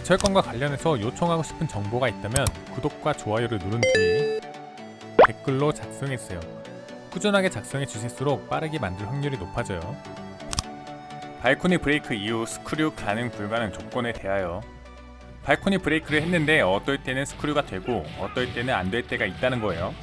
제철권과 관련해서 요청하고 싶은 정보가 있다면 구독과 좋아요를 누른 뒤 댓글로 작성해주세요. 꾸준하게 작성해 주실수록 빠르게 만들 확률이 높아져요. 발코니 브레이크 이후 스크류 가능 불가능 조건에 대하여 발코니 브레이크를 했는데 어떨 때는 스크류가 되고 어떨 때는 안 될 때가 있다는 거예요.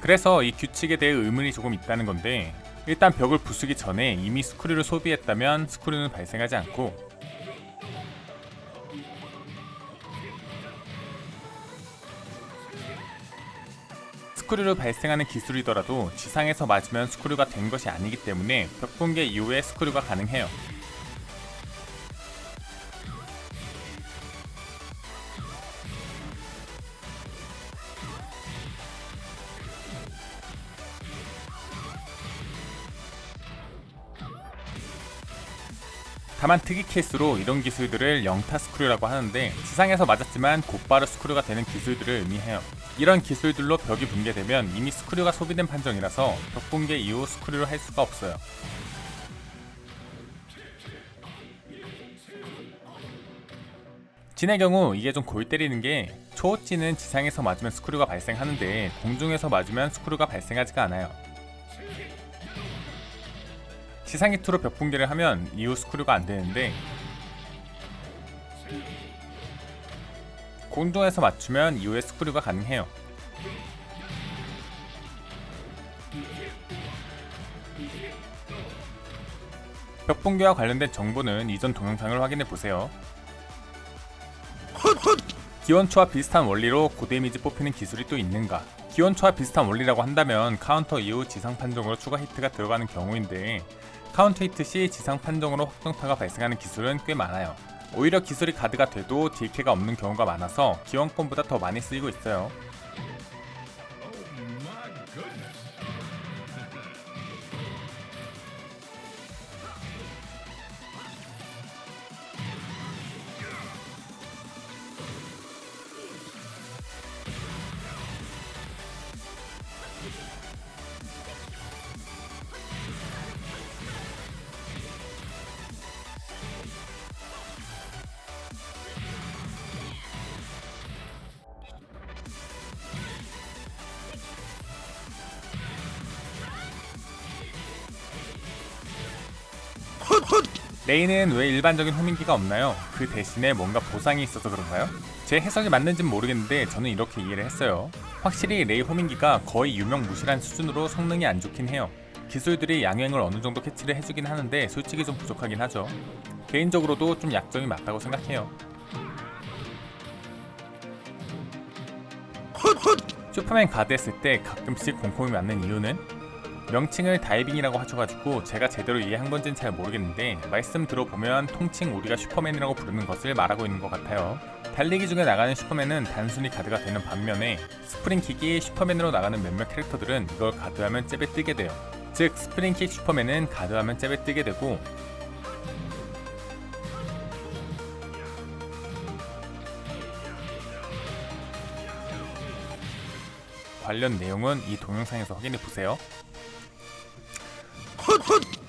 그래서 이 규칙에 대해 의문이 조금 있다는 건데, 일단 벽을 부수기 전에 이미 스크류를 소비했다면 스크류는 발생하지 않고, 스크류를 발생하는 기술이더라도 지상에서 맞으면 스크류가 된 것이 아니기 때문에 벽 붕괴 이후에 스크류가 가능해요. 다만 특이 케이스로 이런 기술들을 영타 스크류라고 하는데, 지상에서 맞았지만 곧바로 스크류가 되는 기술들을 의미해요. 이런 기술들로 벽이 붕괴되면 이미 스크류가 소비된 판정이라서 벽 붕괴 이후 스크류를 할 수가 없어요. 진의 경우 이게 좀 골 때리는 게, 초호찌는 지상에서 맞으면 스크류가 발생하는데 공중에서 맞으면 스크류가 발생하지가 않아요. 지상 히트로 벽 붕괴를 하면 이후 스크류가 안 되는데, 공중에서 맞추면 이후에 스크류가 가능해요. 벽 붕괴와 관련된 정보는 이전 동영상을 확인해 보세요. 기원초와 비슷한 원리로 고데미지 뽑히는 기술이 또 있는가? 기원초와 비슷한 원리라고 한다면 카운터 이후 지상 판정으로 추가 히트가 들어가는 경우인데, 카운터 히트 시 지상 판정으로 확정타가 발생하는 기술은 꽤 많아요. 오히려 기술이 가드가 돼도 딜캐가 없는 경우가 많아서 기원권보다 더 많이 쓰이고 있어요. 레이는 왜 일반적인 호밍기가 없나요? 그 대신에 뭔가 보상이 있어서 그런가요? 제 해석이 맞는지는 모르겠는데 저는 이렇게 이해를 했어요. 확실히 레이 호밍기가 거의 유명무실한 수준으로 성능이 안 좋긴 해요. 기술들이 양행을 어느 정도 캐치를 해주긴 하는데 솔직히 좀 부족하긴 하죠. 개인적으로도 좀 약점이 맞다고 생각해요. 슈퍼맨 가드 했을 때 가끔씩 공콤이 맞는 이유는, 명칭을 다이빙이라고 하셔가지고 제가 제대로 이해한 건지는 잘 모르겠는데, 말씀 들어보면 통칭 우리가 슈퍼맨이라고 부르는 것을 말하고 있는 것 같아요. 달리기 중에 나가는 슈퍼맨은 단순히 가드가 되는 반면에, 스프링킥이 슈퍼맨으로 나가는 몇몇 캐릭터들은 이걸 가드하면 잽에 뜨게 돼요. 즉 스프링킥 슈퍼맨은 가드하면 잽에 뜨게 되고, 관련 내용은 이 동영상에서 확인해보세요.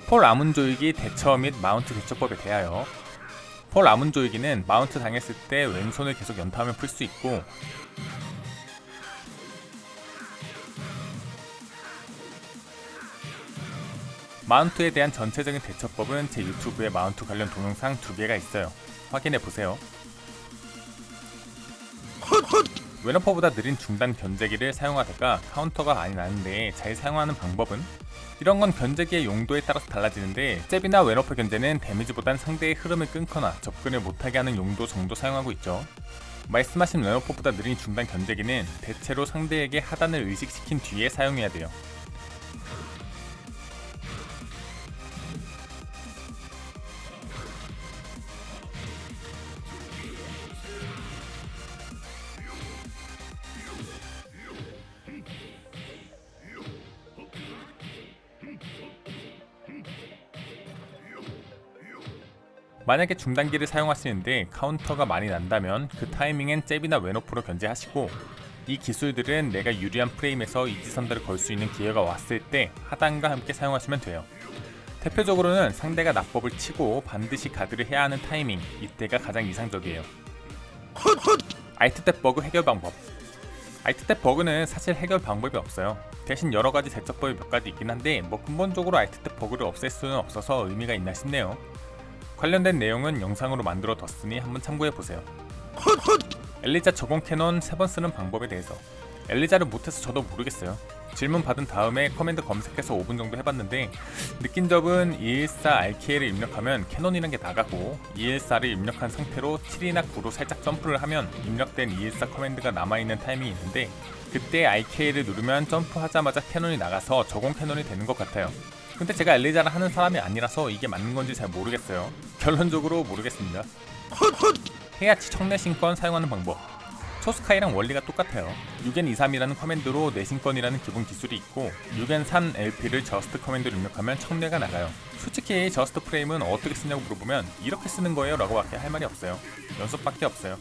폴 아문 조이기 대처 및 마운트 대처법에 대하여, 폴 아문 조이기는 마운트 당했을 때 왼손을 계속 연타하면 풀 수 있고, 마운트에 대한 전체적인 대처법은 제 유튜브에 마운트 관련 동영상 2개가 있어요. 확인해보세요. 왼어퍼보다 느린 중단 견제기를 사용하다가 카운터가 많이 나는데 잘 사용하는 방법은, 이런 건 견제기의 용도에 따라서 달라지는데, 잽이나 왼어퍼 견제는 데미지보단 상대의 흐름을 끊거나 접근을 못하게 하는 용도 정도 사용하고 있죠. 말씀하신 왼어퍼보다 느린 중단 견제기는 대체로 상대에게 하단을 의식시킨 뒤에 사용해야 돼요. 만약에 중단기를 사용하시는데 카운터가 많이 난다면 그 타이밍엔 잽이나 왼오프로 견제하시고, 이 기술들은 내가 유리한 프레임에서 이지선다를 걸 수 있는 기회가 왔을 때 하단과 함께 사용하시면 돼요. 대표적으로는 상대가 납법을 치고 반드시 가드를 해야 하는 타이밍, 이때가 가장 이상적이에요. 알트탭 버그 해결 방법. 알트탭 버그는 사실 해결 방법이 없어요. 대신 여러가지 대처법이 몇 가지 있긴 한데 근본적으로 알트탭 버그를 없앨 수는 없어서 의미가 있나 싶네요. 관련된 내용은 영상으로 만들어 뒀으니 한번 참고해보세요. 엘리자 적용 캐논 3번 쓰는 방법에 대해서. 엘리자를 못해서 저도 모르겠어요. 질문 받은 다음에 커맨드 검색해서 5분 정도 해봤는데 느낀 점은 214 RK를 입력하면 캐논이란 게 나가고 214를 입력한 상태로 7이나 9로 살짝 점프를 하면 입력된 214 커맨드가 남아있는 타이밍이 있는데, 그때 RK를 누르면 점프하자마자 캐논이 나가서 적용 캐논이 되는 것 같아요. 근데 제가 엘리자를 하는 사람이 아니라서 이게 맞는 건지 잘 모르겠어요. 결론적으로 모르겠습니다. 헤야치 청내신권 사용하는 방법. 초스카이랑 원리가 똑같아요. 6N23이라는 커맨드로 내신권이라는 기본 기술이 있고 6N3 LP를 저스트 커맨드로 입력하면 청내가 나가요. 솔직히 저스트 프레임은 어떻게 쓰냐고 물어보면 이렇게 쓰는 거예요 라고 밖에 할 말이 없어요. 연습밖에 없어요.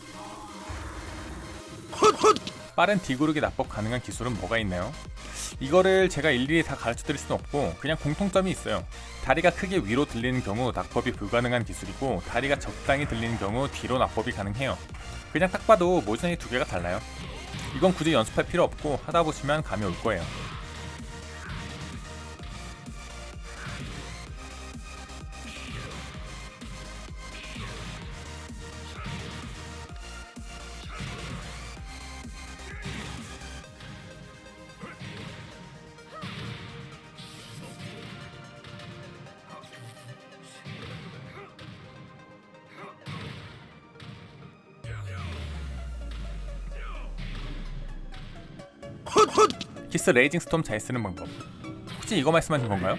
빠른 디그룹이 납법 가능한 기술은 뭐가 있나요? 이거를 제가 일일이 다 가르쳐 드릴 수는 없고 그냥 공통점이 있어요. 다리가 크게 위로 들리는 경우 납법이 불가능한 기술이고, 다리가 적당히 들리는 경우 뒤로 납법이 가능해요. 그냥 딱 봐도 모션이 두 개가 달라요. 이건 굳이 연습할 필요 없고 하다 보시면 감이 올 거예요. 키스 레이징 스톰 잘 쓰는 방법. 혹시 이거 말씀하신 건가요?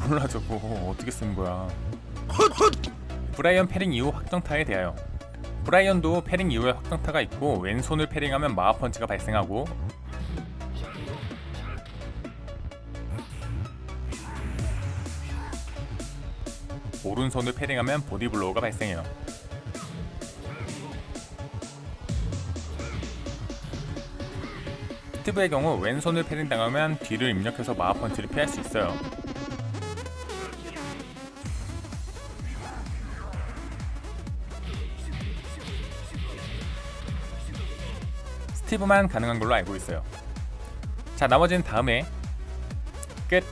몰라 저거 어떻게 쓰는 거야. 브라이언 패링 이후 확정타에 대하여. 브라이언도 패링 이후에 확정타가 있고 왼손을 패링하면 마하 펀치가 발생하고, 오른손을 패링하면 보디블로우가 발생해요. 스티브의 경우 왼손을 패링당하면 뒤를 입력해서 마하 펀치를 피할 수 있어요. 스티브만 가능한 걸로 알고 있어요. 자, 나머지는 다음에 끝.